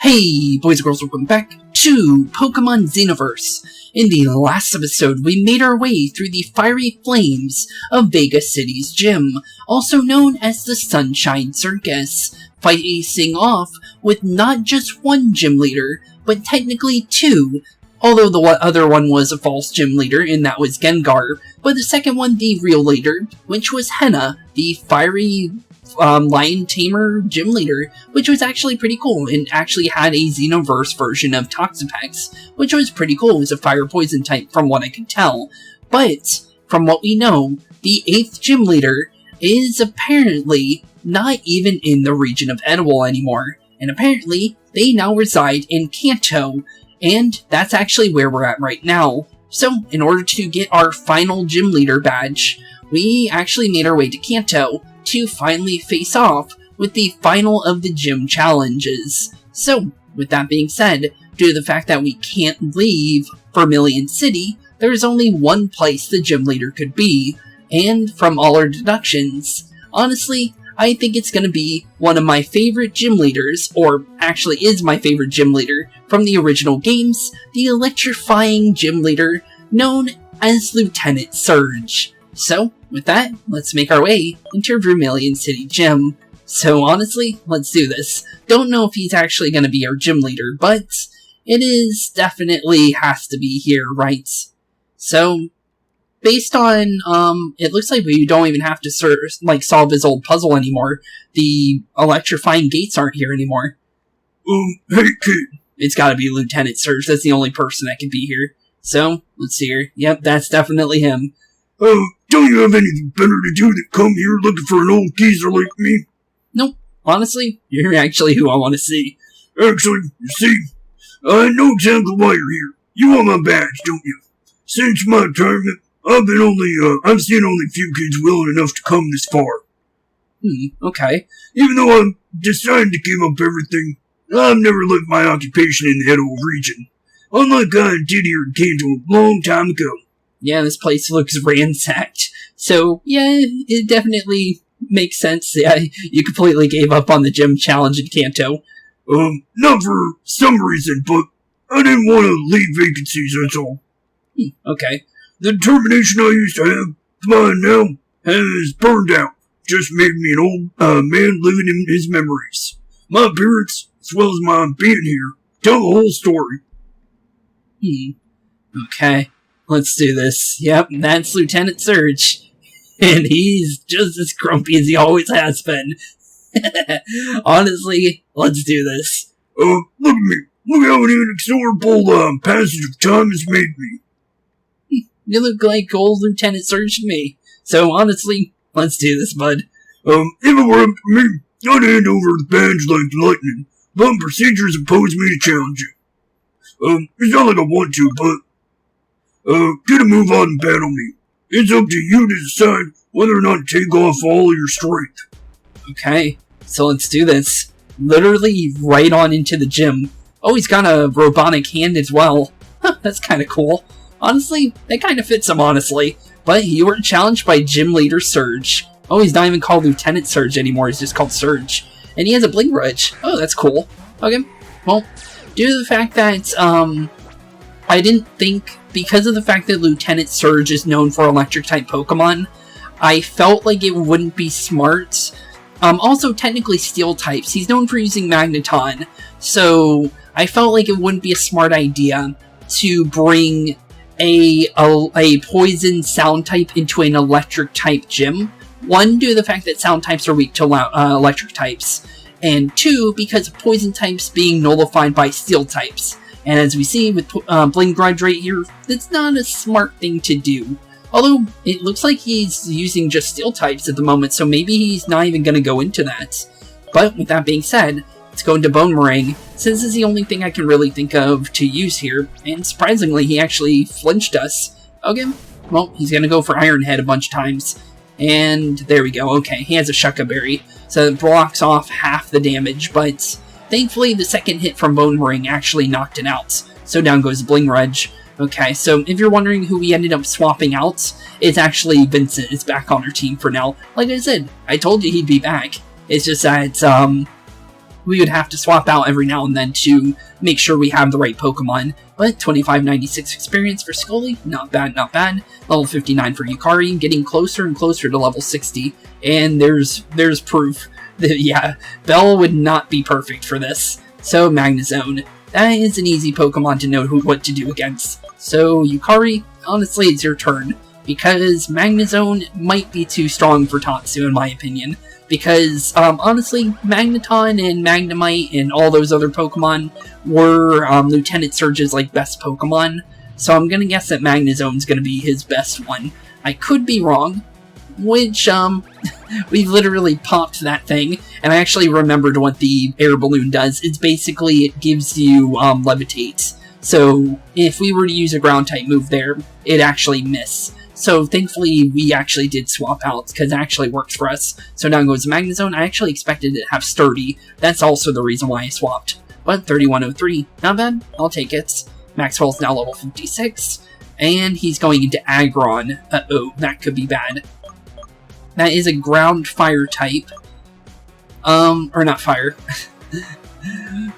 Hey boys and girls, welcome back to Pokemon Xenoverse. In the last episode, we made our way through the fiery flames of Vega City's gym, also known as the Sunshine Circus, facing off with not just one gym leader, but technically two, although the other one was a false gym leader, and that was Gengar, but the second one the real leader, which was Henna, the fiery lion tamer gym leader, which was actually pretty cool, and actually had a Xenoverse version of Toxapex, which was pretty cool. It was a fire poison type from what I can tell. But, from what we know, the 8th gym leader is apparently not even in the region of Eldiw anymore, and apparently they now reside in Kanto, and that's actually where we're at right now. So, in order to get our final gym leader badge, we actually made our way to Kanto to finally face off with the final of the gym challenges. So, with that being said, due to the fact that we can't leave Vermilion City, there's only one place the gym leader could be, and from all our deductions, honestly, I think it's going to be one of my favorite gym leaders, or actually is my favorite gym leader from the original games, the electrifying gym leader known as Lieutenant Surge. So, with that, let's make our way into Vermilion City Gym. So honestly, let's do this. Don't know if he's actually going to be our gym leader, but it is definitely has to be here, right? So, based on, it looks like we don't even have to solve his old puzzle anymore. The electrifying gates aren't here anymore. Hey kid. It's gotta be Lieutenant Surge, that's the only person that can be here. So, let's see here. Yep, that's definitely him. Don't you have anything better to do than come here looking for an old geezer like me? Nope. Honestly, you're actually who I want to see. Actually, you see, I know exactly why you're here. You want my badge, don't you? Since my retirement, I've seen only a few kids willing enough to come this far. Okay. Even though I'm deciding to give up everything, I've never left my occupation in the Eldiw region. Unlike I did here in Kanto a long time ago. Yeah, this place looks ransacked. So, yeah, it definitely makes sense. Yeah, you completely gave up on the gym challenge in Kanto. Not for some reason, but I didn't want to leave vacancies, that's all. Okay. The determination I used to have, mine now, has burned out. Just made me an old man living in his memories. My appearance, as well as my being here, tell the whole story. Okay. Let's do this. Yep, that's Lieutenant Surge. And he's just as grumpy as he always has been. Honestly, let's do this. Look at me. Look how an inexorable passage of time has made me. You look like old Lieutenant Surge to me. So honestly, let's do this, bud. If it were up to me, I'd hand over the badge like lightning, but procedures impose me to challenge you. It's not like I want to, but get a move on and battle me. It's up to you to decide whether or not to take off all of your strength. Okay, so let's do this. Literally right on into the gym. Oh, he's got a robotic hand as well. That's kind of cool. Honestly, that kind of fits him, honestly. But you were challenged by Gym Leader Surge. Oh, he's not even called Lieutenant Surge anymore, he's just called Surge. And he has a Bling Ridge. Oh, that's cool. Okay, well, due to the fact that, I didn't think, because of the fact that Lieutenant Surge is known for electric-type Pokemon, I felt like it wouldn't be smart. Also, technically Steel-types. He's known for using Magneton, so I felt like it wouldn't be a smart idea to bring a poison sound-type into an electric-type gym. One, due to the fact that sound-types are weak to electric types, and two, because of poison types being nullified by Steel-types. And as we see with Bling Ridge right here, it's not a smart thing to do. Although, it looks like he's using just Steel types at the moment, so maybe he's not even going to go into that. But, with that being said, let's go into Bone Meringue, since this is the only thing I can really think of to use here, and surprisingly, he actually flinched us. Okay, well, he's going to go for Iron Head a bunch of times. And there we go, okay, he has a Shucca Berry, so it blocks off half the damage, but thankfully, the second hit from Bone Meringue actually knocked it out. So down goes Bling Ridge. Okay, so if you're wondering who we ended up swapping out, it's actually Vincent is back on our team for now. Like I said, I told you he'd be back. It's just that, we would have to swap out every now and then to make sure we have the right Pokemon. But 2596 experience for Scully, not bad, not bad. Level 59 for Yukari, getting closer and closer to level 60. And there's proof that, yeah, Bell would not be perfect for this. So, Magnezone. That is an easy Pokemon to know what to do against. So, Yukari, honestly, it's your turn. Because Magnezone might be too strong for Tatsu, in my opinion. Because, honestly, Magneton and Magnemite and all those other Pokemon were Lieutenant Surge's, best Pokemon. So I'm gonna guess that Magnezone's gonna be his best one. I could be wrong, which, we literally popped that thing, and I actually remembered what the air balloon does. It's basically, it gives you, levitate. So, if we were to use a ground-type move there, it'd actually miss. So, thankfully, we actually did swap out, because it actually works for us. So now goes Magnezone. I actually expected it to have Sturdy. That's also the reason why I swapped. But 3103, not bad, I'll take it. Maxwell's now level 56, and he's going into Aggron. Uh-oh, that could be bad. That is a ground fire type. Or not fire.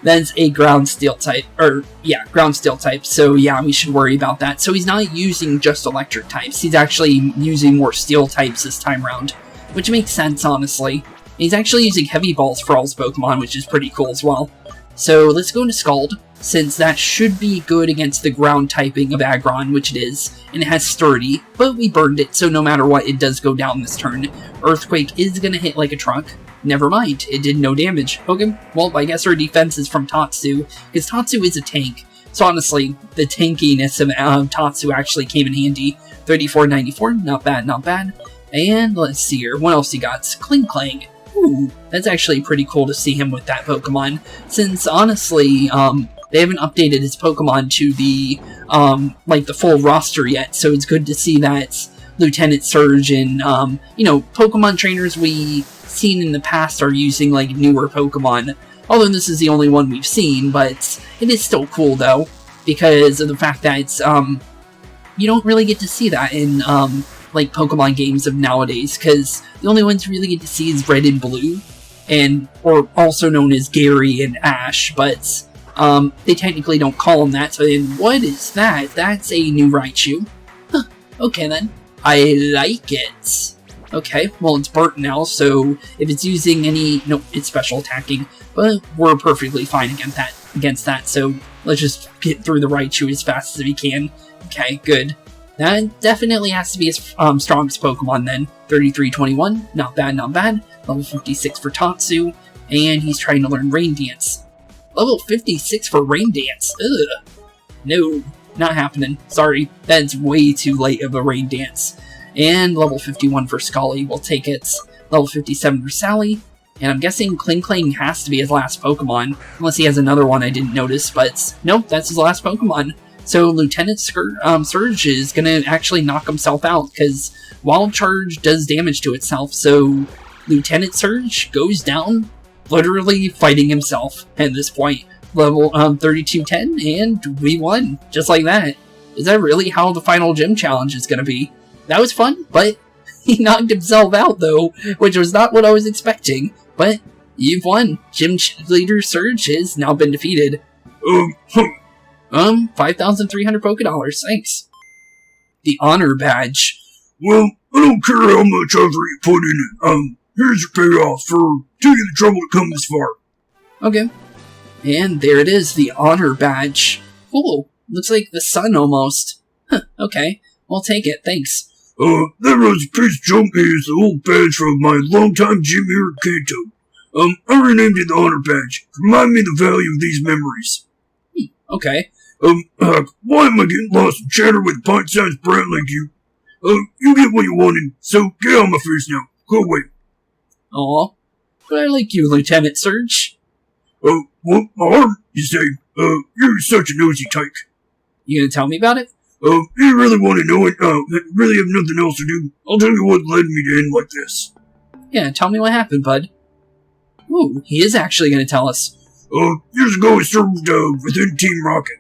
That's a ground steel type. Or, yeah, ground steel type. So, yeah, we should worry about that. So he's not using just electric types. He's actually using more steel types this time around. Which makes sense, honestly. He's actually using heavy balls for all his Pokemon, which is pretty cool as well. So, let's go into Scald, since that should be good against the ground typing of Aggron, which it is, and it has Sturdy, but we burned it, so no matter what, it does go down this turn. Earthquake is gonna hit like a truck. Never mind, it did no damage. Okay, well, I guess our defense is from Tatsu, because Tatsu is a tank. So honestly, the tankiness of Tatsu actually came in handy. 3494, not bad, not bad. And let's see here, what else he got? Klinklang. Ooh, that's actually pretty cool to see him with that Pokemon, since honestly, they haven't updated his Pokemon to the, the full roster yet, so it's good to see that Lieutenant Surge and, Pokemon trainers we've seen in the past are using, newer Pokemon. Although this is the only one we've seen, but it is still cool, though, because of the fact that it's, you don't really get to see that in, Pokemon games of nowadays, because the only ones you really get to see is Red and Blue, or also known as Gary and Ash, but, they technically don't call them that, so then what is that? That's a new Raichu. Huh, okay then. I like it. Okay, well it's burnt now, so if it's using any... Nope, it's special attacking, but we're perfectly fine against that, so let's just get through the Raichu as fast as we can. Okay, good. That definitely has to be his strongest Pokemon then. 3321, not bad, not bad. Level 56 for Tatsu, and he's trying to learn Rain Dance. Level 56 for Rain Dance, ugh. No, not happening. Sorry, that's way too late of a Rain Dance. And level 51 for Scully, we'll take it. Level 57 for Sally, and I'm guessing Klinklang has to be his last Pokemon, unless he has another one I didn't notice, but nope, that's his last Pokemon. So Lieutenant Surge is gonna actually knock himself out, because Wild Charge does damage to itself, so Lieutenant Surge goes down, literally fighting himself at this point. Level 3210, and we won, just like that. Is that really how the final gym challenge is gonna be? That was fun, but he knocked himself out though, which was not what I was expecting. But you've won. Gym Leader Surge has now been defeated. 5,300 Pokédollars, thanks. The Honor Badge. Well, I don't care how much effort you put in it. Here's your payoff for taking the trouble to come this far. Okay. And there it is, the Honor Badge. Cool. Looks like the sun almost. Huh, okay. I'll take it, thanks. That was a piece of junk is the old badge from my longtime gym here at Kanto. I renamed it the Honor Badge. Remind me of the value of these memories. Okay. Why am I getting lost in chatter with a pint-sized brat like you? You get what you wanted, so get on my face now. Go away. Aw. But I like you, Lieutenant Surge. What? My arm, you say? You're such a nosy tyke. You gonna tell me about it? You really want to know it? Really have nothing else to do? I'll tell you what led me to end like this. Yeah, tell me what happened, bud. Ooh, he is actually gonna tell us. Years ago I served, within Team Rocket.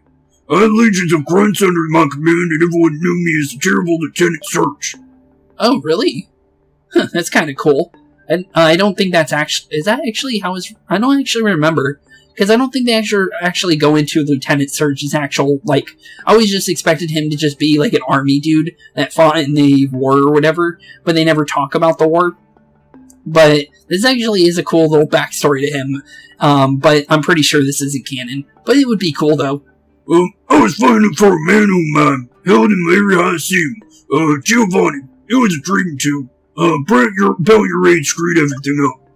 I had legions of grunts under my command, and everyone knew me as the terrible Lieutenant Surge. Oh, really? Huh, that's kinda cool. And I don't think that's actually... Is that actually how his... I don't actually remember. Because I don't think they actually go into Lieutenant Surge's actual, like... I always just expected him to just be, like, an army dude that fought in the war or whatever. But they never talk about the war. But this actually is a cool little backstory to him. But I'm pretty sure this isn't canon. But it would be cool, though. I was fighting for a man whom held in the area I assume. Giovanni. It was a dream, too. Brett, about your age screwed everything up.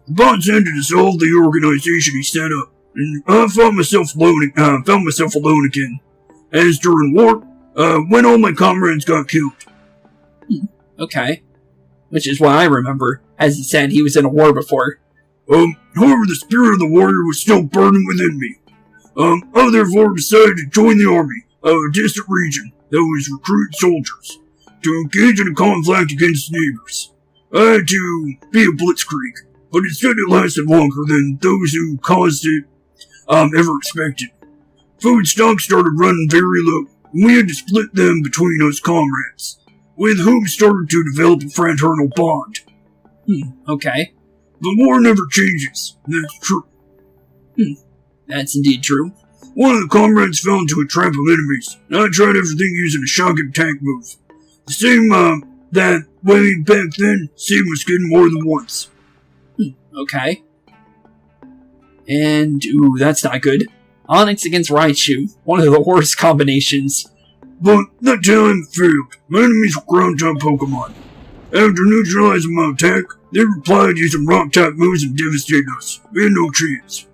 The boss had to dissolve the organization he set up. And I found myself alone again. As during war, when all my comrades got killed. Okay. Which is what I remember. As he said, he was in a war before. However, the spirit of the warrior was still burning within me. I therefore decided to join the army of a distant region that was recruiting soldiers to engage in a conflict against neighbors. I had to be a blitzkrieg, but instead it lasted longer than those who caused it ever expected. Food stocks started running very low, and we had to split them between us comrades, with whom started to develop a fraternal bond. Okay. The war never changes, that's true. That's indeed true. One of the comrades fell into a trap of enemies, and I tried everything using a shotgun tank move. The same, that way back then, same was getting more than once. Okay. And, ooh, that's not good. Onyx against Raichu, one of the worst combinations. But that time failed. My enemies were ground-type Pokemon. After neutralizing my attack, they replied using rock-type moves and devastated us. We had no chance.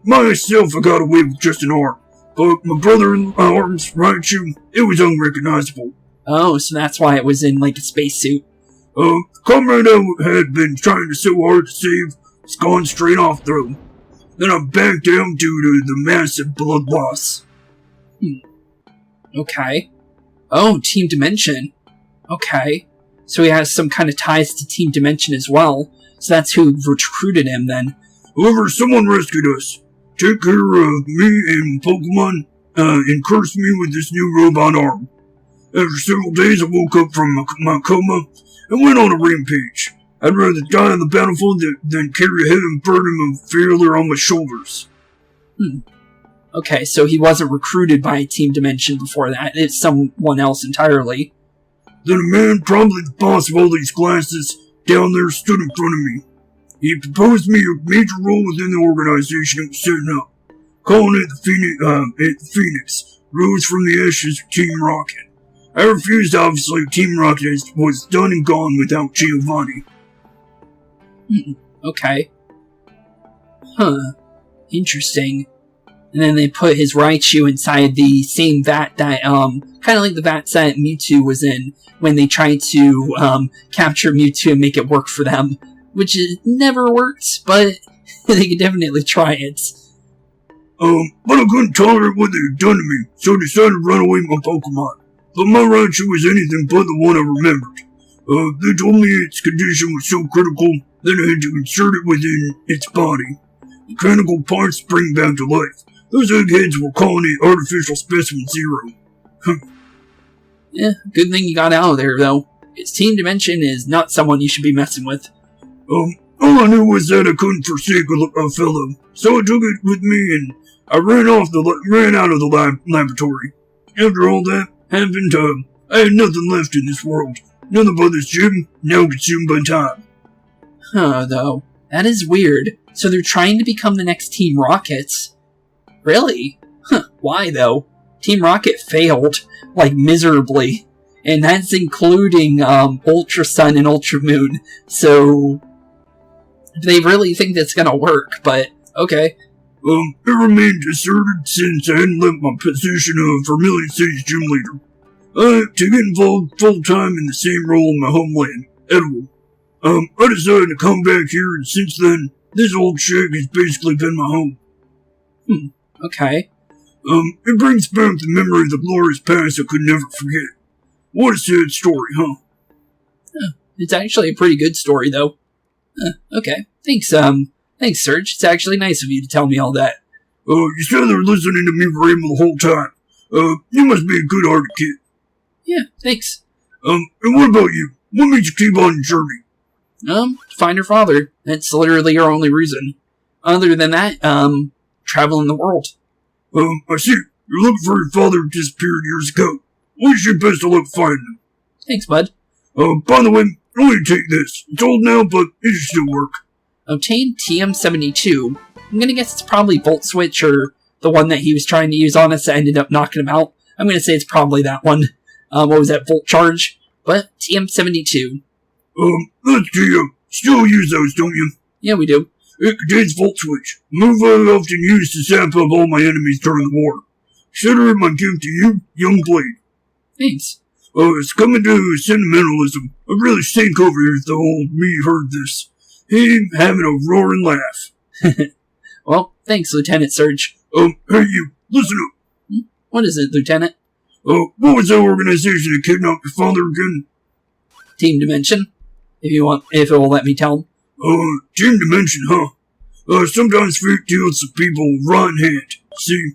Myself, I got away with just an arm. But my brother-in-law's Raichu, it was unrecognizable. Oh, so that's why it was in, like, a spacesuit. The comrade I had been trying so hard to save was gone straight off through. Then I backed down due to the massive blood loss. Okay. Oh, Team Dimension. Okay. So he has some kind of ties to Team Dimension as well. So that's who recruited him then. However, someone rescued us, took care of me and Pokemon, and cursed me with this new robot arm. After several days, I woke up from my coma and went on a rampage. I'd rather die on the battlefield than carry a heavy burden of failure on my shoulders. Okay, so he wasn't recruited by Team Dimension before that. It's someone else entirely. Then a man, probably the boss of all these classes, down there stood in front of me. He proposed me a major role within the organization it was setting up, calling it the Phoenix, rose from the ashes of Team Rocket. I refused, obviously. Team Rocket was done and gone without Giovanni. Okay. Interesting. And then they put his Raichu inside the same vat that, kind of like the vats that Mewtwo was in when they tried to, capture Mewtwo and make it work for them. Which never worked, but they could definitely try it. But I couldn't tolerate what they had done to me, so I decided to run away with my Pokemon. But my Raichu was anything but the one I remembered. They told me its condition was so critical that I had to insert it within its body. Mechanical parts spring back to life. Those eggheads were calling it Artificial Specimen Zero. Yeah, good thing you got out of there, though. Because Team Dimension is not someone you should be messing with. All I knew was that I couldn't forsake a fellow, so I took it with me and I ran out of the laboratory. After all that happened, I had nothing left in this world. Nothing but this gym, now consumed by time. Though. That is weird. So they're trying to become the next Team Rocket. Really? Why, though? Team Rocket failed, like, miserably. And that's including, Ultra Sun and Ultra Moon. So they really think that's gonna work, but okay. It remained deserted since I hadn't left my position of Vermilion City's gym leader. I had to get involved full-time in the same role in my homeland, Eldiw. I decided to come back here, and since then, this old shack has basically been my home. Okay. It brings back the memory of the glorious past I could never forget. What a sad story, huh? It's actually a pretty good story, though. Okay. Thanks, Serge. It's actually nice of you to tell me all that. You said they're listening to me ramble the whole time. You must be a good-hearted kid. Yeah, thanks. And what about you? What made you keep on your journey? To find her father. That's literally our only reason. Other than that, traveling the world. I see. You're looking for your father who disappeared years ago. Wish you best of luck finding him. Thanks, bud. By the way, I want you to take this. It's old now, but it should still work. Obtain TM72. I'm gonna guess it's probably Volt Switch or the one that he was trying to use on us that ended up knocking him out. I'm gonna say it's probably that one. What was that, Volt Charge? But TM72. That's TM. Still use those, don't you? Yeah, we do. It contains Volt Switch. Move I often used to sap up all my enemies during the war. Consider it my gift to you, young blade. Thanks. It's coming to sentimentalism. I'd really sink over here if the old me heard this. Him having a roaring laugh. Well, thanks, Lieutenant Surge. Hey you, listen up. What is it, Lieutenant? What was that organization that kidnapped your father again? Team Dimension. If it will let me tell him. Team Dimension, huh? Sometimes fate deals with people rotten hand. See,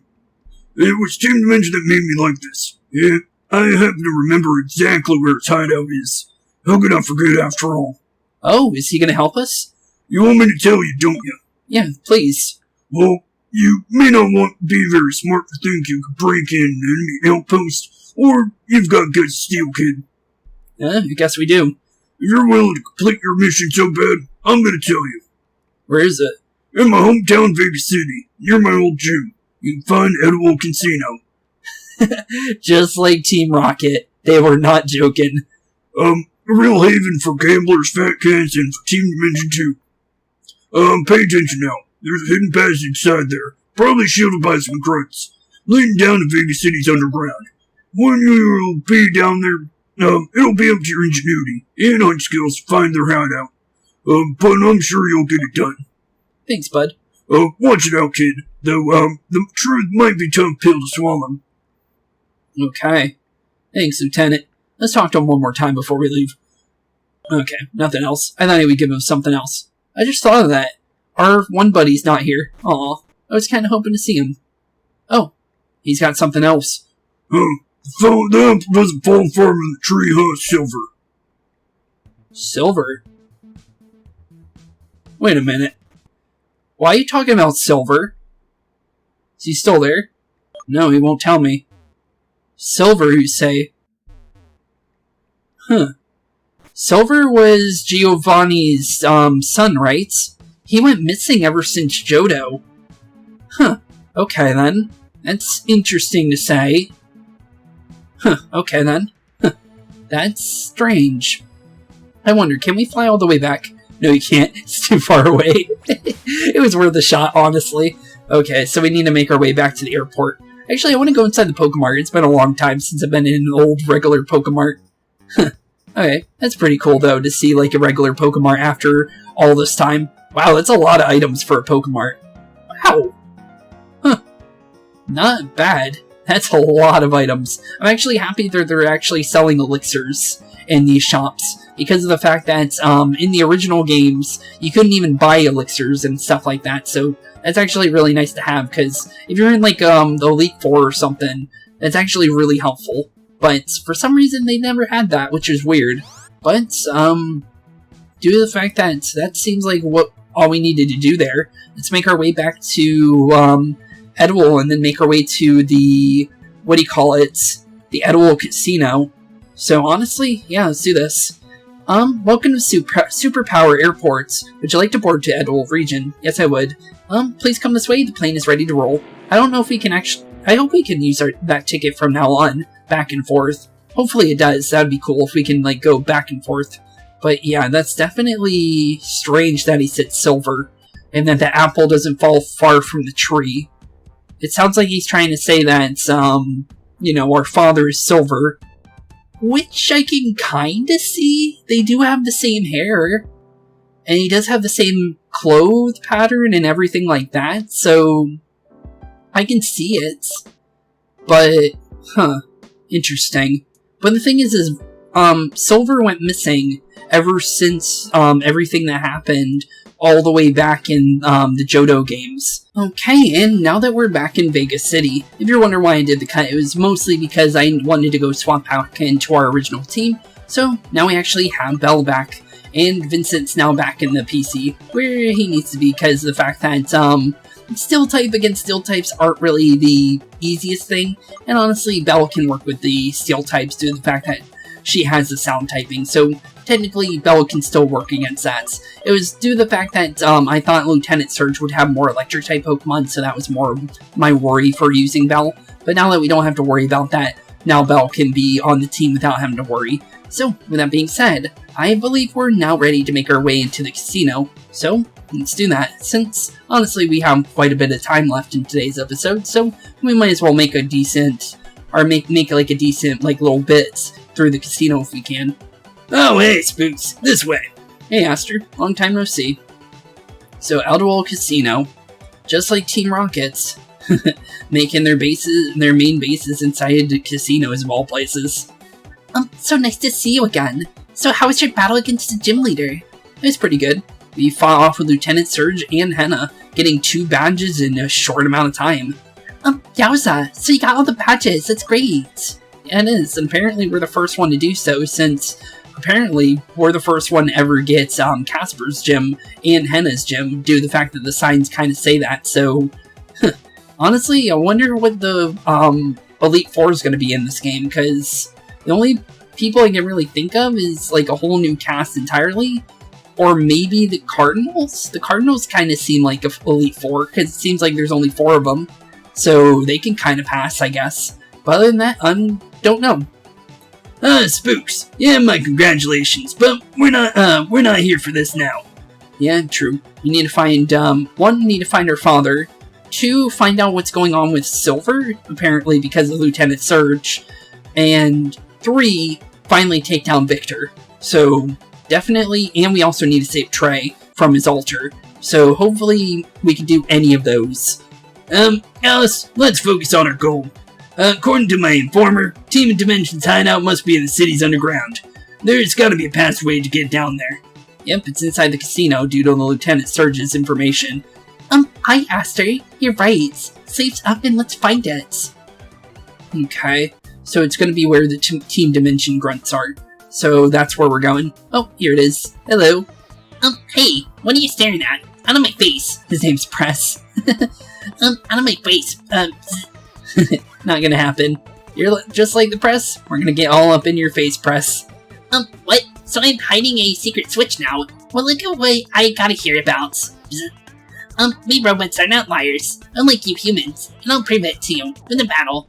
it was Team Dimension that made me like this. Yeah, I happen to remember exactly where its hideout is. How could I forget after all? Oh, is he gonna help us? You want me to tell you, don't you? Yeah, please. Well, you may not want to be very smart to think you could break in an enemy outpost, or you've got good steel, kid. I guess we do. If you're willing to complete your mission so bad, I'm gonna tell you. Where is it? In my hometown Vegas City, near my old gym. You can find Eldiw Casino. Just like Team Rocket, they were not joking. A real haven for gamblers, fat cats, and for Team Dimension 2. Pay attention now. There's a hidden passage inside there, probably shielded by some grunts, leading down to Vegas City's underground. When you'll be down there, it'll be up to your ingenuity and hunt skills to find their hideout. But I'm sure you'll get it done. Thanks, bud. Watch it out, kid. Though, the truth might be a tough pill to swallow. Okay. Thanks, Lieutenant. Let's talk to him one more time before we leave. Okay, nothing else. I thought he would give him something else. I just thought of that. Our one buddy's not here. Aw, I was kind of hoping to see him. Oh, he's got something else. That wasn't falling far in the tree, huh, Silver? Silver? Wait a minute. Why are you talking about Silver? Is he still there? No, he won't tell me. Silver, you say? Huh. Silver was Giovanni's, son, right? He went missing ever since Johto. Huh. Okay, then. That's interesting to say. Huh. Okay, then. Huh. That's strange. I wonder, can we fly all the way back? No, you can't. It's too far away. It was worth a shot, honestly. Okay, so we need to make our way back to the airport. Actually, I want to go inside the Pokemart. It's been a long time since I've been in an old, regular Pokemart. Okay, that's pretty cool, though, to see, like, a regular Pokemart after all this time. Wow, that's a lot of items for a Pokemart. Wow. Huh. Not bad. That's a lot of items. I'm actually happy that they're actually selling elixirs in these shops, because of the fact that, in the original games, you couldn't even buy elixirs and stuff like that, so that's actually really nice to have, because if you're in, like, the Elite Four or something, that's actually really helpful. But for some reason, they never had that, which is weird. But, due to the fact that that seems like what all we needed to do there, let's make our way back to, Eldiw, and then make our way to the, what do you call it, the Eldiw Casino. So, honestly, yeah, let's do this. Welcome to Superpower Airport. Would you like to board to Eldiw region? Yes, I would. Please come this way, the plane is ready to roll. I don't know if we can I hope we can use that ticket from now on, back and forth. Hopefully it does, that'd be cool if we can, like, go back and forth. But yeah, that's definitely strange that he said silver, and that the apple doesn't fall far from the tree. It sounds like he's trying to say that, you know, our father is silver. Which I can kinda see. They do have the same hair. And he does have the same clothes pattern and everything like that, so I can see it. But, interesting. But the thing is Silver went missing ever since, everything that happened all the way back in, the Johto games. Okay, and now that we're back in Vegas City, if you're wondering why I did the cut, it was mostly because I wanted to go swap back into our original team, so now we actually have Belle back. And Vincent's now back in the PC, where he needs to be because of the fact that, steel type against steel types aren't really the easiest thing, and honestly, Belle can work with the steel types due to the fact that she has the sound typing, so technically Belle can still work against that. It was due to the fact that I thought Lieutenant Surge would have more electric type Pokemon, so that was more my worry for using Belle, but now that we don't have to worry about that, now Belle can be on the team without having to worry. So, with that being said, I believe we're now ready to make our way into the casino, so let's do that, since honestly we have quite a bit of time left in today's episode, so we might as well make a decent, or make like a decent like little bits through the casino if we can. Oh hey Spooks, this way. Hey Aster, long time no see. So Eldiw Casino, just like Team Rocket's, making their main bases inside the casinos of all places. So nice to see you again. So how was your battle against the gym leader? It was pretty good. We fought off with Lieutenant Surge and Henna, getting 2 badges in a short amount of time. Yowza, so you got all the badges, that's great. Yeah, it is, and apparently we're the first one to do so, since apparently we're the first one to ever get Casper's gym and Henna's gym, due to the fact that the signs kind of say that, so honestly, I wonder what the Elite Four is going to be in this game, because the only people I can really think of is like a whole new cast entirely, or maybe the Cardinals? The Cardinals kind of seem like a Elite Four, because it seems like there's only 4 of them, so they can kind of pass, I guess. But other than that, don't know. Spooks. Yeah, my congratulations, but we're not here for this now. Yeah, true. You need to find, 1, you need to find her father. 2, find out what's going on with Silver, apparently because of Lieutenant Surge. And 3, finally take down Victor. So, definitely, and we also need to save Trey from his altar. So, hopefully, we can do any of those. Alice, let's focus on our goal. According to my informer, Team Dimension's hideout must be in the city's underground. There's gotta be a passway to get down there. Yep, it's inside the casino due to the Lieutenant Surge's information. Hi Aster, you're right. Safe's up and let's find it. Okay, so it's gonna be where the Team Dimension grunts are. So that's where we're going. Oh, here it is. Hello. Hey, what are you staring at? Out of my face. His name's Press. Out of my face. Not gonna happen. You're just like the Press. We're gonna get all up in your face, Press. What? So I'm hiding a secret switch now? Well, look at what I gotta hear about. We robots are not liars, unlike you humans, and I'll prove it to you in the battle.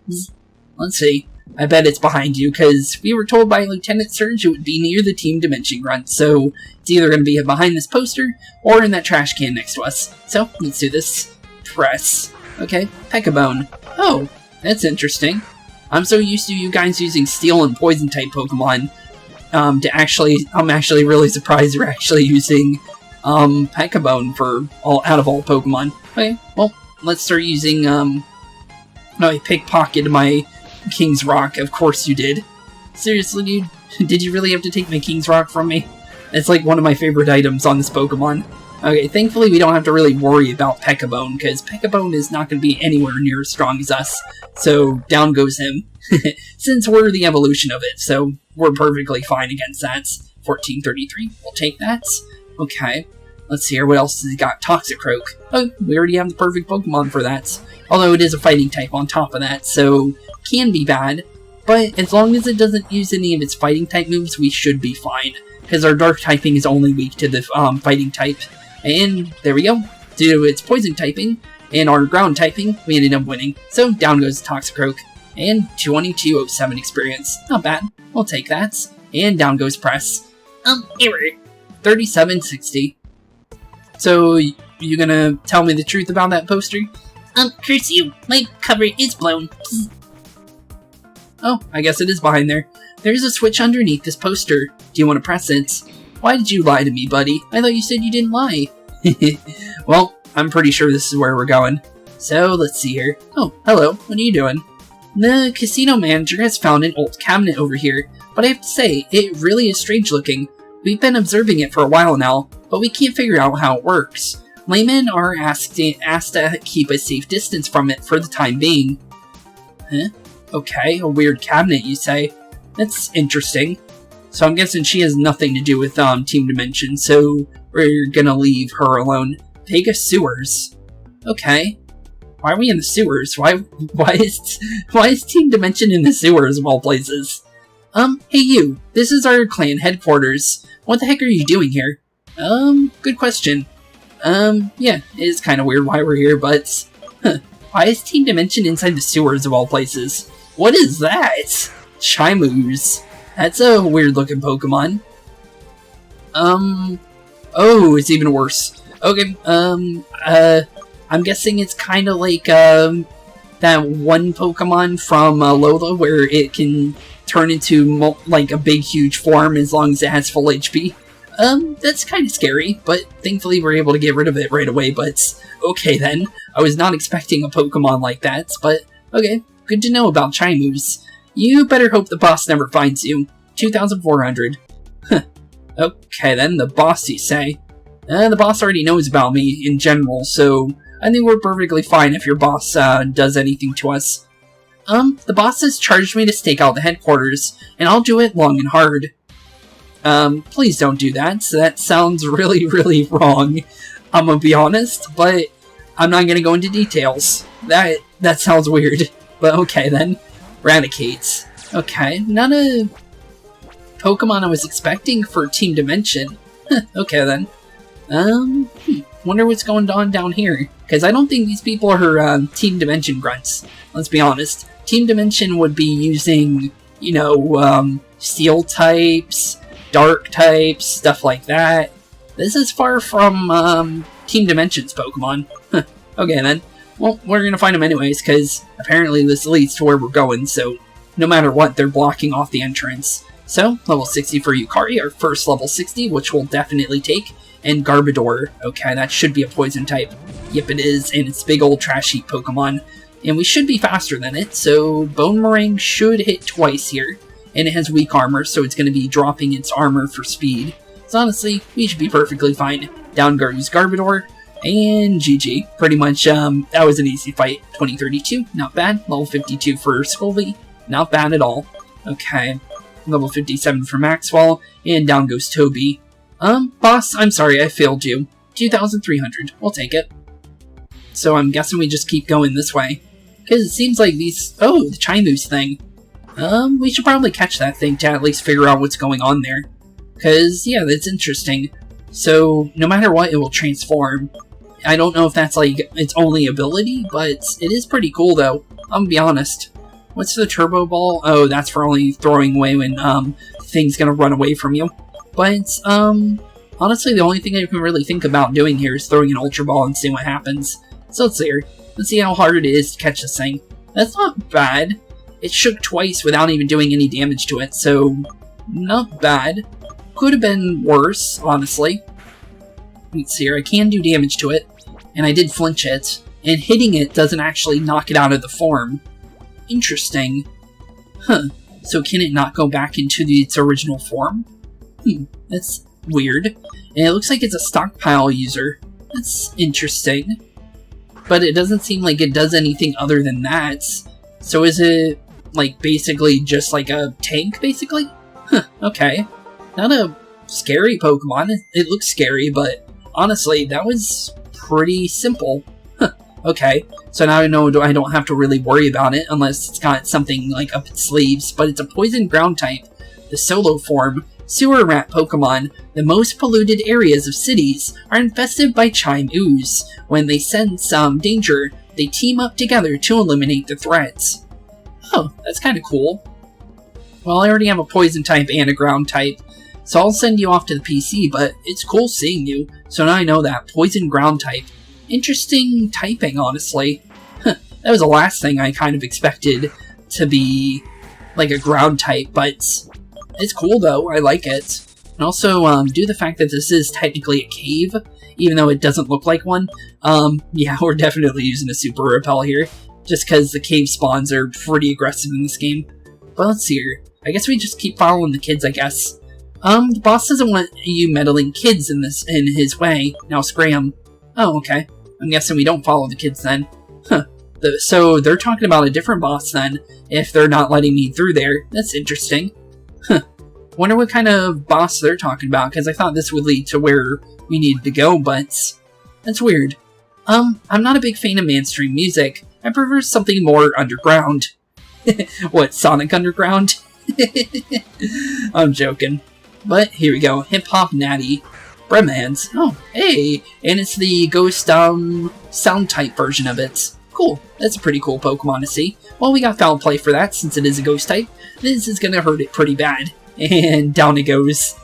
Let's see. I bet it's behind you, because we were told by Lieutenant Surge it would be near the Team Dimension grunt, so it's either going to be behind this poster, or in that trash can next to us. So, let's do this. Press. Okay, Peckabone. Oh, that's interesting. I'm so used to you guys using Steel and Poison type Pokemon, I'm actually really surprised you're actually using, Peckabone for out of all Pokemon. Okay, well, let's start using, I pickpocketed my King's Rock. Of course you did. Seriously, dude? Did you really have to take my King's Rock from me? It's like one of my favorite items on this Pokemon. Okay, thankfully we don't have to really worry about Peckabone, because Peckabone is not going to be anywhere near as strong as us. So, down goes him. Since we're the evolution of it, so we're perfectly fine against that. 1433, we'll take that. Okay, let's see here, what else has he got? Toxicroak. Oh, we already have the perfect Pokemon for that. Although it is a fighting type on top of that, so can be bad. But as long as it doesn't use any of its fighting type moves, we should be fine. Because our dark typing is only weak to the fighting type. And there we go. Due to its poison typing and our ground typing, we ended up winning. So down goes Toxicroak. And 2207 experience. Not bad. We'll take that. And down goes Press. Error. 3760. So, you gonna tell me the truth about that poster? Curse you. My cover is blown. Oh, I guess it is behind there. There's a switch underneath this poster. Do you want to press it? Why did you lie to me, buddy? I thought you said you didn't lie. Well, I'm pretty sure this is where we're going. So, let's see here. Oh, hello. What are you doing? The casino manager has found an old cabinet over here, but I have to say, it really is strange looking. We've been observing it for a while now, but we can't figure out how it works. Laymen are asked to keep a safe distance from it for the time being. Huh? Okay, a weird cabinet, you say? That's interesting. So I'm guessing she has nothing to do with Team Dimension, so we're gonna leave her alone. Vegas sewers. Okay. Why are we in the sewers? Why is Team Dimension in the sewers of all places? Hey you, this is our clan headquarters. What the heck are you doing here? Good question. Yeah, it is kind of weird why we're here, but... Why is Team Dimension inside the sewers of all places? What is that? Chimus. That's a weird-looking Pokemon. Oh, it's even worse. Okay, I'm guessing it's kind of like, that one Pokemon from, Lola, where it can turn into, like, a big, huge form as long as it has full HP. That's kind of scary, but thankfully we're able to get rid of it right away, but okay then. I was not expecting a Pokemon like that, but okay, good to know about Chimus. You better hope the boss never finds you. 2,400. Huh. Okay then, the boss you say. The boss already knows about me in general, so I think we're perfectly fine if your boss does anything to us. The boss has charged me to stake out the headquarters, and I'll do it long and hard. Please don't do that. That sounds really, really wrong. I'm gonna be honest, but I'm not gonna go into details. That sounds weird. But okay then. Raticates. Okay, not a Pokemon I was expecting for Team Dimension. Okay then. Wonder what's going on down here. Because I don't think these people are Team Dimension grunts. Let's be honest. Team Dimension would be using, you know, Steel types, Dark types, stuff like that. This is far from Team Dimension's Pokemon. Okay then. Well, we're gonna find them anyways, because apparently this leads to where we're going, so no matter what, they're blocking off the entrance. So, level 60 for Yukari, our first level 60, which we'll definitely take. And Garbodor. Okay, that should be a poison type. Yep, it is, and it's big old trash heap Pokemon. And we should be faster than it, so Bone Meringue should hit twice here. And it has weak armor, so it's going to be dropping its armor for speed. So honestly, we should be perfectly fine. Down goes Garbodor, and GG. Pretty much, that was an easy fight. 2032, not bad. Level 52 for Scolby, not bad at all. Okay, level 57 for Maxwell, and down goes Toby. Boss, I'm sorry, I failed you. 2,300, we'll take it. So I'm guessing we just keep going this way. Because it seems like these... Oh, the Chimus thing. We should probably catch that thing to at least figure out what's going on there. Because, yeah, that's interesting. So, no matter what, it will transform. I don't know if that's, like, its only ability, but it is pretty cool, though. I'm gonna be honest. What's the Turbo Ball? Oh, that's for only throwing away when, thing's gonna run away from you. But, honestly, the only thing I can really think about doing here is throwing an Ultra Ball and seeing what happens. So let's see here. Let's see how hard it is to catch this thing. That's not bad. It shook twice without even doing any damage to it, so not bad. Could have been worse, honestly. Let's see here. I can do damage to it, and I did flinch it, and hitting it doesn't actually knock it out of the form. Interesting. Huh. So can it not go back into its original form? That's weird. And it looks like it's a stockpile user. That's interesting. But it doesn't seem like it does anything other than that. So is it, like, basically just like a tank, basically? Huh, okay. Not a scary Pokemon. It looks scary, but honestly, that was pretty simple. Huh, okay. So now I know I don't have to really worry about it unless it's got something, like, up its sleeves. But it's a poison ground type. The solo form. Sewer rat Pokemon, the most polluted areas of cities, are infested by Chime Ooze. When they sense danger, they team up together to eliminate the threats. Oh, that's kind of cool. Well, I already have a poison type and a ground type, so I'll send you off to the PC, but it's cool seeing you, so now I know that. Poison ground type. Interesting typing, honestly. That was the last thing I kind of expected to be like a ground type, but it's cool though, I like it. And also, due to the fact that this is technically a cave, even though it doesn't look like one, yeah, we're definitely using a Super Repel here, just because the cave spawns are pretty aggressive in this game. But let's see here. I guess we just keep following the kids, I guess. The boss doesn't want you meddling kids in his way. Now scram. Oh, okay. I'm guessing we don't follow the kids then. Huh. So they're talking about a different boss then, if they're not letting me through there. That's interesting. Huh. Wonder what kind of boss they're talking about, because I thought this would lead to where we needed to go, but that's weird. I'm not a big fan of mainstream music. I prefer something more underground. What, Sonic Underground? I'm joking. But here we go. Hip Hop Natty. Bremans. Oh, hey! And it's the Ghost sound type version of it. Cool. That's a pretty cool Pokemon to see. Well, we got Foul Play for that, since it is a Ghost type. This is gonna hurt it pretty bad. And down it goes.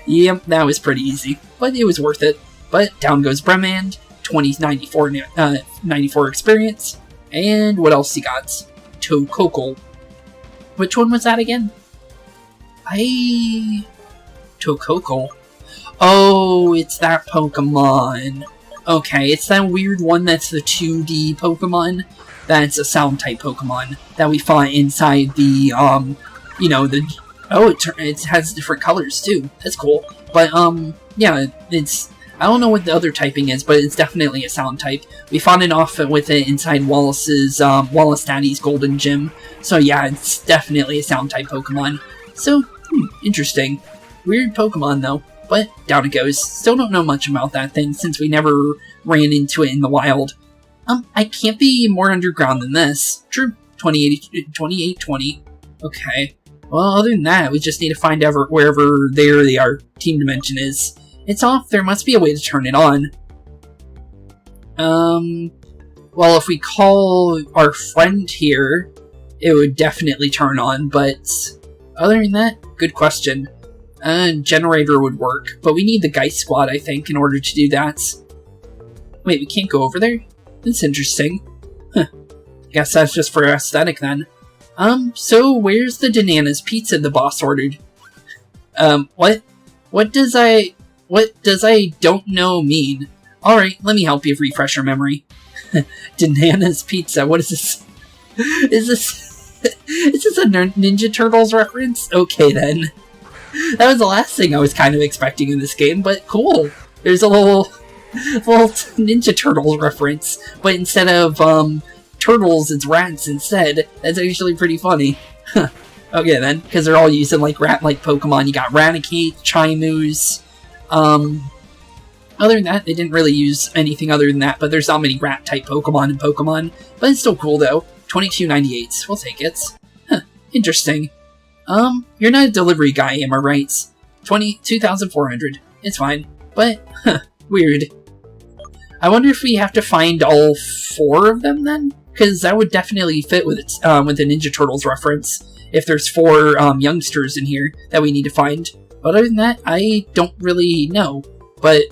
Yep, that was pretty easy. But it was worth it. But down goes Bremand. 94 experience. And what else you got? Tokoko. Which one was that again? Tokoko. Oh, it's that Pokemon. Okay, it's that weird one that's the 2D Pokemon. That's a sound type Pokemon that we fought inside the, you know, the... Oh, it has different colors too. That's cool. But, yeah, it's... I don't know what the other typing is, but it's definitely a sound type. We fought it off with it inside Wallace's, Wallace Daddy's Golden Gym. So yeah, it's definitely a sound type Pokemon. So, interesting. Weird Pokemon though, but down it goes. Still don't know much about that thing since we never ran into it in the wild. I can't be more underground than this. True. 2820. Okay. Well, other than that, we just need to find out wherever our team dimension is. It's off. There must be a way to turn it on. Well, if we call our friend here, it would definitely turn on, but other than that, good question. Generator would work, but we need the Geist Squad, I think, in order to do that. Wait, we can't go over there? That's interesting. Huh. Guess that's just for aesthetic then. So where's the Bananas pizza the boss ordered? What does I don't know mean? Alright, let me help you refresh your memory. Bananas pizza, what is this? Is this a Ninja Turtles reference? Okay then. That was the last thing I was kind of expecting in this game, but cool. There's a little Ninja Turtles reference, but instead of turtles, it's rats instead. That's actually pretty funny. Okay then, because they're all using like rat-like Pokemon. You got Raticate, Chimus. Other than that, they didn't really use anything other than that, but there's not many rat-type Pokemon in Pokemon. But it's still cool though. 2298. We'll take it. Huh, interesting. You're not a delivery guy, am I right? 2,400. It's fine. But, weird. I wonder if we have to find all 4 of them then? Because that would definitely fit with the Ninja Turtles reference. If there's 4 youngsters in here that we need to find. But other than that, I don't really know. But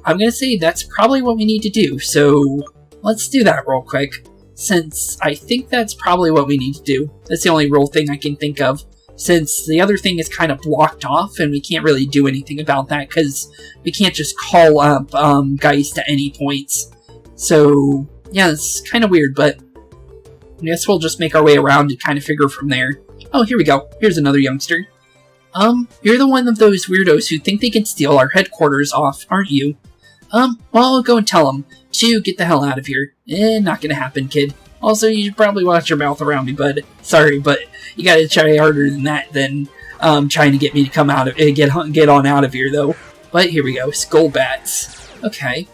I'm gonna say that's probably what we need to do. So let's do that real quick. Since I think that's probably what we need to do. That's the only real thing I can think of. Since the other thing is kind of blocked off and we can't really do anything about that because we can't just call up Geist at any points. So yeah, it's kind of weird, but I guess we'll just make our way around and kind of figure from there. Oh, here we go. Here's another youngster. You're the one of those weirdos who think they can steal our headquarters off, aren't you? Well, I'll go and tell them to get the hell out of here. Not gonna happen, kid. Also, you should probably watch your mouth around me, bud. Sorry, but you gotta try harder than that than trying to get me to come out of get on out of here, though. But here we go, Skullbats. Okay.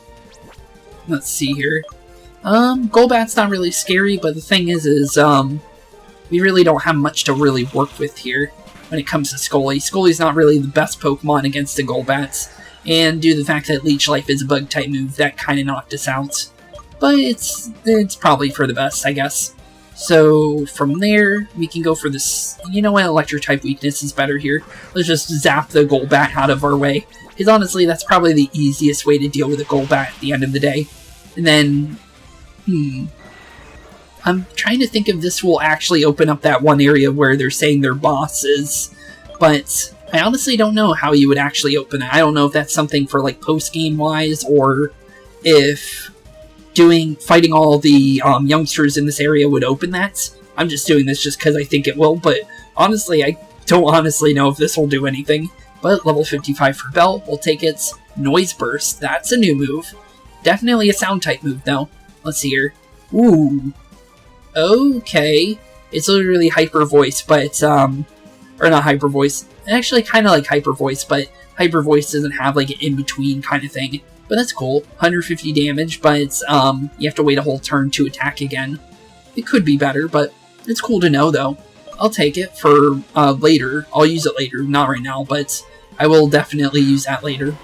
Let's see here. Golbat's not really scary, but the thing is we really don't have much to really work with here when it comes to Scully. Scully's not really the best Pokemon against the Golbats, and due to the fact that Leech Life is a bug-type move, that kind of knocked us out. But it's probably for the best, I guess. So from there, we can go for this. You know what? Electric-type weakness is better here. Let's just zap the Golbat out of our way. Because honestly, that's probably the easiest way to deal with a Golbat at the end of the day. And then, I'm trying to think if this will actually open up that one area where they're saying they're bosses. But I honestly don't know how you would actually open it. I don't know if that's something for like post-game wise, or if fighting all the youngsters in this area would open that. I'm just doing this just because I think it will, but honestly, I don't honestly know if this will do anything. But level 55 for Bell, we'll take it. Noise Burst, that's a new move. Definitely a sound type move though. Let's see here. Ooh. Okay. It's literally Hyper Voice, but or not Hyper Voice. Actually, kind of like Hyper Voice, but Hyper Voice doesn't have like an in-between kind of thing. But that's cool. 150 damage, but it's, you have to wait a whole turn to attack again. It could be better, but it's cool to know, though. I'll take it for later. I'll use it later, not right now, but I will definitely use that later.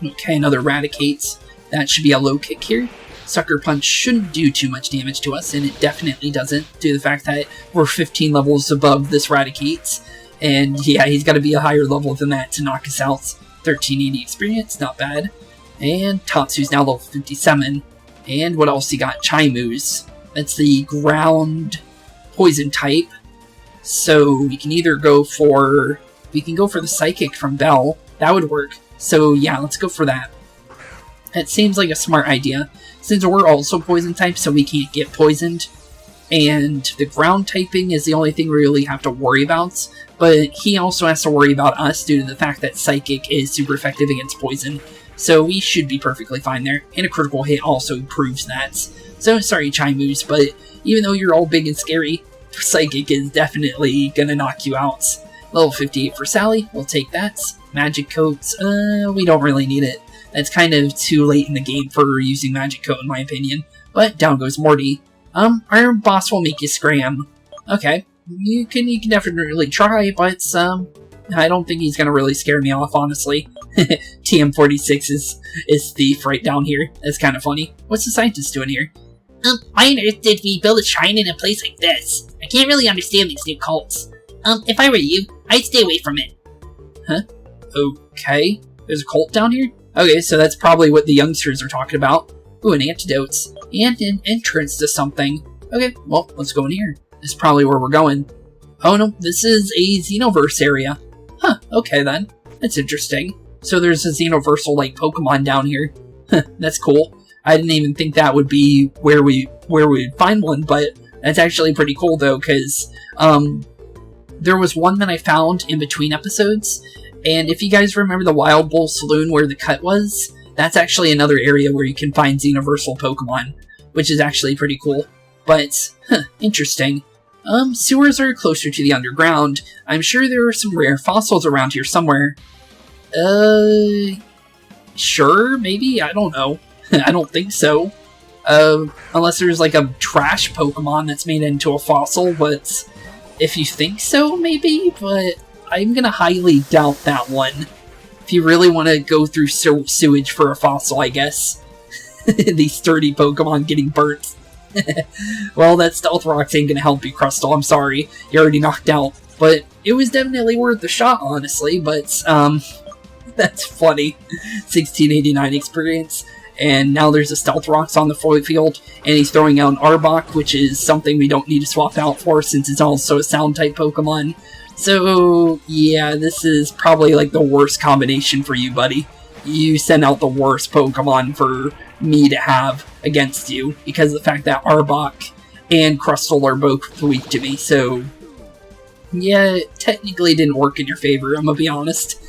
Okay, another Raticates. That should be a low kick here. Sucker Punch shouldn't do too much damage to us, and it definitely doesn't, due to the fact that we're 15 levels above this Raticates. And yeah, he's got to be a higher level than that to knock us out. 1380 experience, not bad. And Tatsu's now level 57. And what else he got? Chaimu's. That's the ground poison type. So we can either go for... We can go for the Psychic from Bell. That would work. So yeah, let's go for that. That seems like a smart idea. Since we're also poison type, so we can't get poisoned. And the ground typing is the only thing we really have to worry about. But he also has to worry about us due to the fact that Psychic is super effective against poison. So we should be perfectly fine there. And a critical hit also proves that. So sorry, Chaimus, but even though you're all big and scary, Psychic is definitely gonna knock you out. Level 58 for Sally, we'll take that. Magic Coat, we don't really need it. That's kind of too late in the game for using Magic Coat in my opinion. But down goes Morty. Our boss will make you scram. Okay, you can definitely try, but I don't think he's gonna really scare me off, honestly. TM46 is Thief right down here. That's kind of funny. What's the scientist doing here? Why on earth did we build a shrine in a place like this? I can't really understand these new cults. If I were you, I'd stay away from it. Huh? Okay. There's a cult down here? Okay, so that's probably what the youngsters are talking about. Ooh, an antidote. And an entrance to something. Okay, well, let's go in here. This is probably where we're going. Oh no, this is a Xenoverse area. Huh, okay then. That's interesting. So there's a Xenoversal-like Pokemon down here. That's cool. I didn't even think that would be where we would find one, but that's actually pretty cool though, because there was one that I found in between episodes, and if you guys remember the Wild Bull Saloon where the cut was, that's actually another area where you can find Xenoversal Pokemon, which is actually pretty cool. But, interesting. Sewers are closer to the underground. I'm sure there are some rare fossils around here somewhere. Sure, maybe? I don't know. I don't think so. Unless there's like a trash Pokemon that's made into a fossil, but if you think so, maybe? But I'm gonna highly doubt that one. If you really want to go through sewage for a fossil, I guess. These sturdy Pokemon getting burnt. Well, that Stealth Rocks ain't gonna help you, Crustle, I'm sorry. You're already knocked out. But it was definitely worth the shot, honestly, but, that's funny. 1689 experience. And now there's a Stealth Rocks on the field, and he's throwing out an Arbok, which is something we don't need to swap out for since it's also a Sound-type Pokemon. So, yeah, this is probably like the worst combination for you, buddy. You send out the worst Pokemon for me to have against you, because of the fact that Arbok and Crustle are both weak to me, so... yeah, it technically didn't work in your favor, I'm gonna be honest.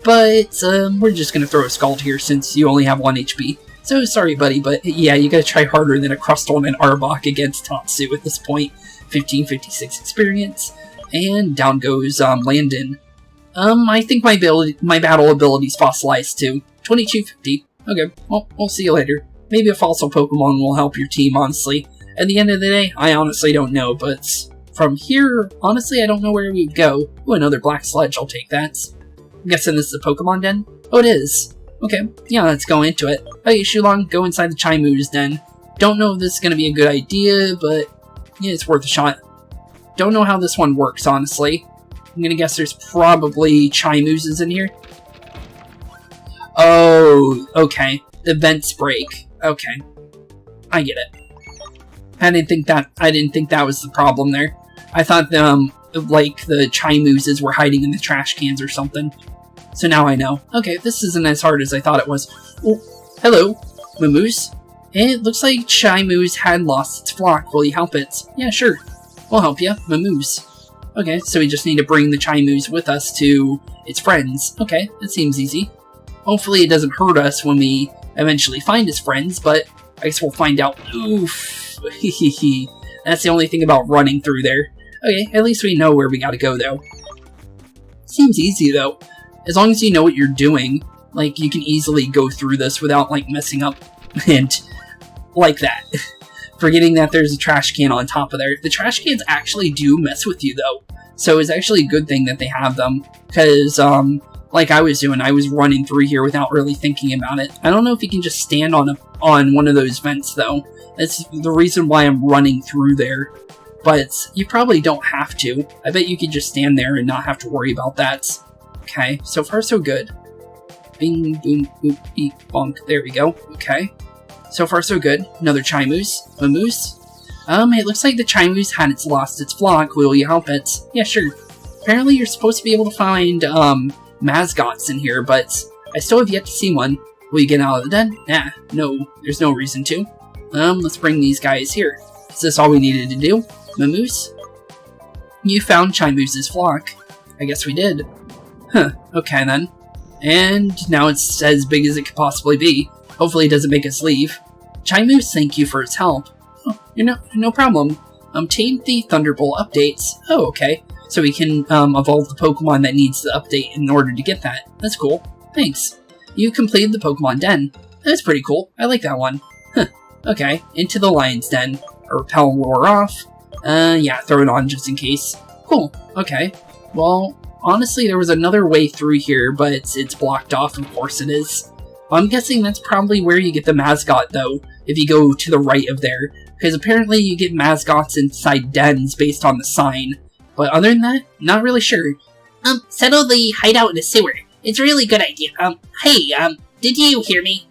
But, we're just gonna throw a Scald here since you only have 1 HP. So, sorry buddy, but yeah, you gotta try harder than a Crustle and an Arbok against Tatsu at this point. 1556 experience. And down goes, Landon. I think my battle ability's fossilized too. 2250. Okay, well, we'll see you later. Maybe a fossil Pokemon will help your team, honestly. At the end of the day, I honestly don't know, but from here, honestly, I don't know where we would go. Ooh, another Black Sludge, I'll take that. I'm guessing this is a Pokemon Den? Oh, it is. Okay, yeah, let's go into it. Okay, Shulong, go inside the Chaimu's den. Don't know if this is going to be a good idea, but yeah, it's worth a shot. Don't know how this one works, honestly. I'm going to guess there's probably Chaimu's in here. Oh, okay. The vents break. Okay. I get it. I didn't think that was the problem there. I thought like the Chaimu's were hiding in the trash cans or something. So now I know. Okay, this isn't as hard as I thought it was. Oh, hello, Mamoose. It looks like Chaimu's had lost its flock. Will you help it? Yeah, sure. We'll help you, Mamoose. Okay, so we just need to bring the Chaimu's with us to its friends. Okay, that seems easy. Hopefully it doesn't hurt us when we eventually find its friends, but I guess we'll find out. Oof. That's the only thing about running through there. Okay, at least we know where we gotta go, though. Seems easy, though. As long as you know what you're doing, like, you can easily go through this without, like, messing up and like that. Forgetting that there's a trash can on top of there. The trash cans actually do mess with you, though. So it's actually a good thing that they have them. Because, like I was doing, I was running through here without really thinking about it. I don't know if you can just stand on one of those vents, though. That's the reason why I'm running through there. But you probably don't have to. I bet you can just stand there and not have to worry about that. Okay, so far so good. Bing, boom, boop, beep, bonk. There we go. Okay. So far so good. Another Chimus. A moose. It looks like the Chimus had lost its flock. Will you help it? Yeah, sure. Apparently you're supposed to be able to find, mascots in here, but I still have yet to see one. Will you get out of the den? Nah, no, there's no reason to. Let's bring these guys here. Is this all we needed to do? Mamoose? You found Chimus' flock. I guess we did. Huh, okay then. And now it's as big as it could possibly be. Hopefully it doesn't make us leave. Chimus, thank you for its help. Oh, no problem. Obtained the Thunderbolt updates. Oh, okay. So we can evolve the Pokemon that needs the update in order to get that. That's cool. Thanks. You completed the Pokemon Den. That's pretty cool. I like that one. Huh. Okay, into the Lion's Den. A repel roar off. Yeah, throw it on just in case. Cool. Okay. Well, honestly, there was another way through here, but it's blocked off. Of course it is. I'm guessing that's probably where you get the mascot, though, if you go to the right of there. Because apparently you get mascots inside dens based on the sign. But other than that, not really sure. Settle the hideout in the sewer. It's a really good idea. Hey, did you hear me?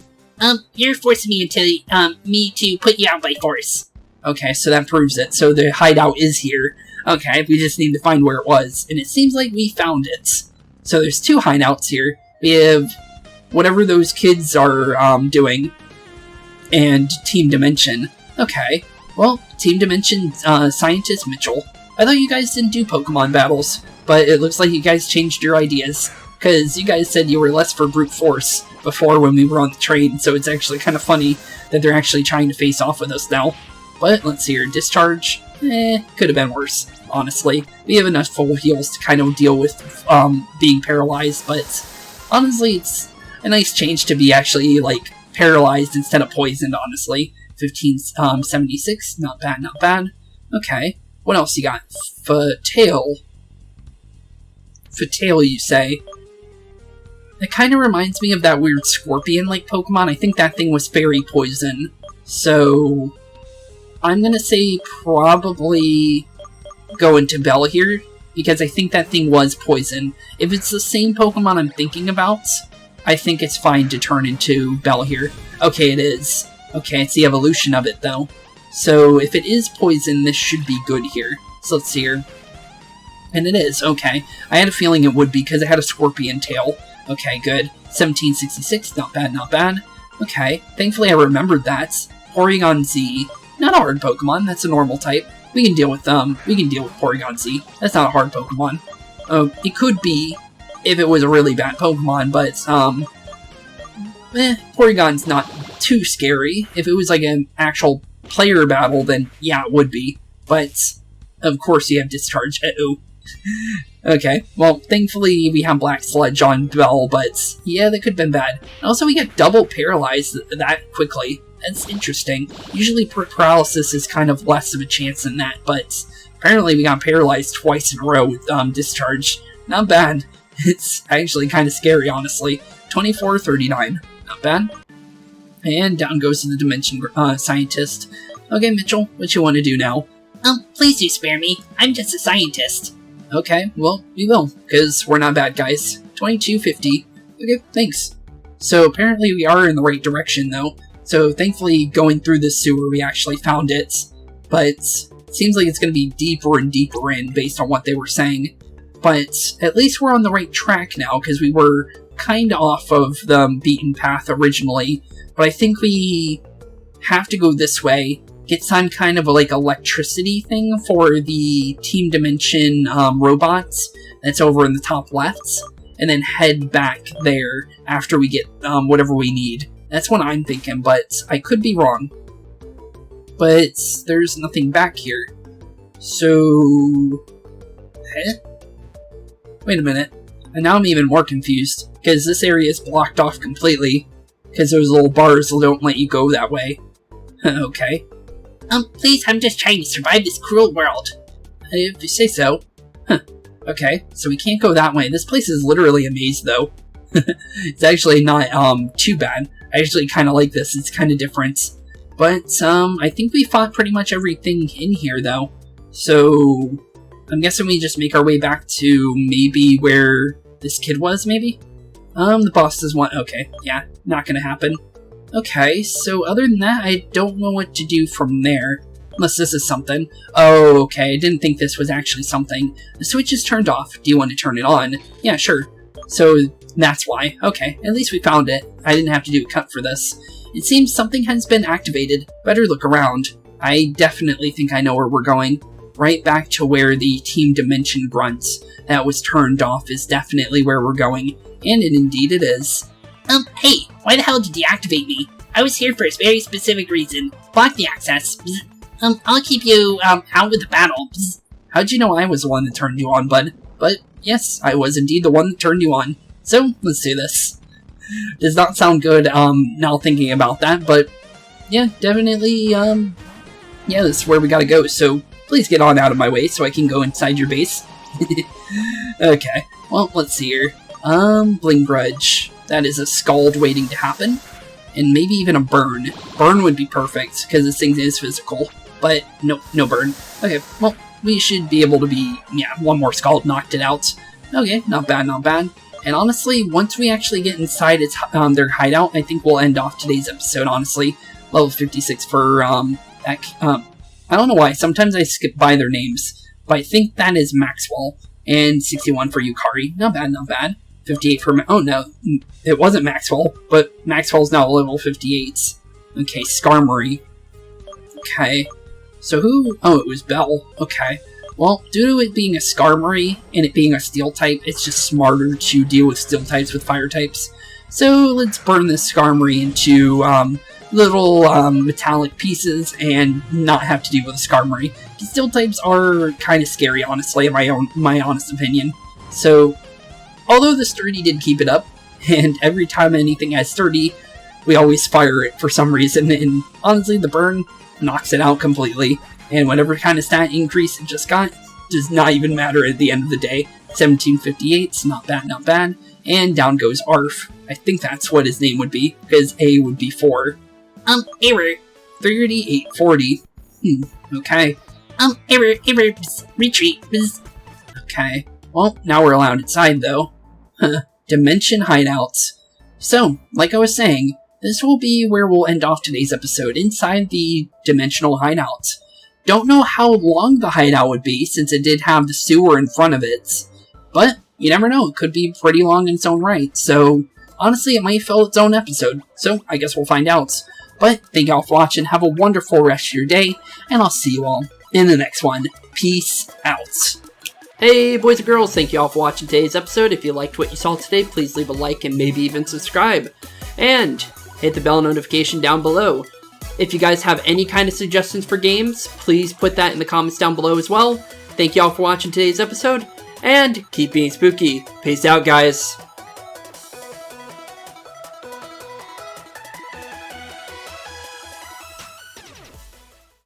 You're forcing me to put you out by force. Okay, so that proves it. So the hideout is here. Okay, we just need to find where it was. And it seems like we found it. So there's two hideouts here. We have whatever those kids are doing. And Team Dimension. Okay, well, Team Dimension scientist Mitchell. I thought you guys didn't do Pokemon battles, but it looks like you guys changed your ideas. Because you guys said you were less for brute force before when we were on the train, so it's actually kind of funny that they're actually trying to face off with us now. But let's see here, Discharge, could have been worse, honestly. We have enough full heals to kind of deal with being paralyzed, but honestly, it's a nice change to be actually, like, paralyzed instead of poisoned, honestly. 1576, not bad, not bad. Okay, what else you got? Fatale. Fatale, you say? It kind of reminds me of that weird scorpion-like Pokemon. I think that thing was fairy poison. So I'm gonna say probably go into Bell here, because I think that thing was poison. If it's the same Pokemon I'm thinking about, I think it's fine to turn into Bell here. Okay, it is. Okay, it's the evolution of it, though. So if it is poison, this should be good here. So let's see here. And it is, okay. I had a feeling it would be, because it had a scorpion tail. Okay, good. 1766, not bad, not bad. Okay, thankfully I remembered that. Porygon Z. Not a hard Pokemon, that's a normal type. We can deal with Porygon Z. That's not a hard Pokemon. It could be if it was a really bad Pokemon, but, Porygon's not too scary. If it was like an actual player battle, then yeah, it would be. But, of course you have Discharge. Uh-oh. Okay, well, thankfully we have Black Sludge on Bell, but yeah, that could have been bad. And also, we get double paralyzed that quickly. That's interesting. Usually paralysis is kind of less of a chance than that, but apparently we got paralyzed twice in a row with Discharge. Not bad. It's actually kind of scary, honestly. 2439. Not bad. And down goes to the Dimension Scientist. Okay, Mitchell, what you want to do now? Please do spare me. I'm just a scientist. Okay, well, we will, because we're not bad guys. 2250. Okay, thanks. So apparently we are in the right direction, though. So thankfully, going through this sewer, we actually found it. But it seems like it's going to be deeper and deeper in, based on what they were saying. But at least we're on the right track now, because we were kind of off of the beaten path originally. But I think we have to go this way. Get some kind of like electricity thing for the Team Dimension robots that's over in the top left, and then head back there after we get whatever we need. That's what I'm thinking, but I could be wrong. But there's nothing back here. So... Wait a minute. And now I'm even more confused, because this area is blocked off completely, because those little bars don't let you go that way. Okay. Please, I'm just trying to survive this cruel world. If you say so. Huh. Okay, so we can't go that way. This place is literally a maze, though. It's actually not, too bad. I actually kind of like this. It's kind of different. But, I think we fought pretty much everything in here, though. So, I'm guessing we just make our way back to maybe where this kid was, maybe? The boss does want... Okay, yeah, not gonna happen. Okay, so other than that, I don't know what to do from there. Unless this is something. Oh, okay, I didn't think this was actually something. The switch is turned off. Do you want to turn it on? Yeah, sure. So, that's why. Okay, at least we found it. I didn't have to do a cut for this. It seems something has been activated. Better look around. I definitely think I know where we're going. Right back to where the Team Dimension grunts that was turned off is definitely where we're going. And indeed it is. Hey, why the hell did you activate me? I was here for a very specific reason. Block the access. I'll keep you, out with the battle. How'd you know I was the one that turned you on, bud? But, yes, I was indeed the one that turned you on. So, let's do this. Does not sound good, now thinking about that, but, yeah, definitely, yeah, this is where we gotta go, so please get on out of my way so I can go inside your base. Okay, well, let's see here. Bling Grudge. That is a scald waiting to happen. And maybe even a burn. Burn would be perfect, because this thing is physical. But, no burn. Okay, well, we should be able to be, yeah, one more scald knocked it out. Okay, not bad, not bad. And honestly, once we actually get inside its, their hideout, I think we'll end off today's episode, honestly. Level 56 for, I don't know why, sometimes I skip by their names. But I think that is Maxwell. And 61 for Yukari. Not bad, not bad. 58 for... Oh, no. It wasn't Maxwell, but Maxwell's now level 58. Okay, Skarmory. Okay. So who... Oh, it was Bell. Okay. Well, due to it being a Skarmory and it being a Steel type, it's just smarter to deal with Steel types with Fire types. So let's burn this Skarmory into little metallic pieces and not have to deal with a Skarmory. Steel types are kind of scary, honestly, in my honest opinion. So... Although the Sturdy did keep it up, and every time anything has Sturdy, we always fire it for some reason, and honestly the burn knocks it out completely, and whatever kind of stat increase it just got does not even matter at the end of the day. 1758's not bad, not bad, and down goes Arf. I think that's what his name would be, because A would be 4. Error. 3840. Okay. Error, retreat. Okay. Well, now we're allowed inside, though. Dimension hideouts. So, like I was saying, this will be where we'll end off today's episode, inside the dimensional hideout. Don't know how long the hideout would be, since it did have the sewer in front of it. But, you never know, it could be pretty long in its own right, so... Honestly, it might fill its own episode, so I guess we'll find out. But, thank y'all for watching, have a wonderful rest of your day, and I'll see you all in the next one. Peace out. Hey boys and girls, thank you all for watching today's episode. If you liked what you saw today, please leave a like and maybe even subscribe. And hit the bell notification down below. If you guys have any kind of suggestions for games, please put that in the comments down below as well. Thank you all for watching today's episode, and keep being spooky. Peace out, guys.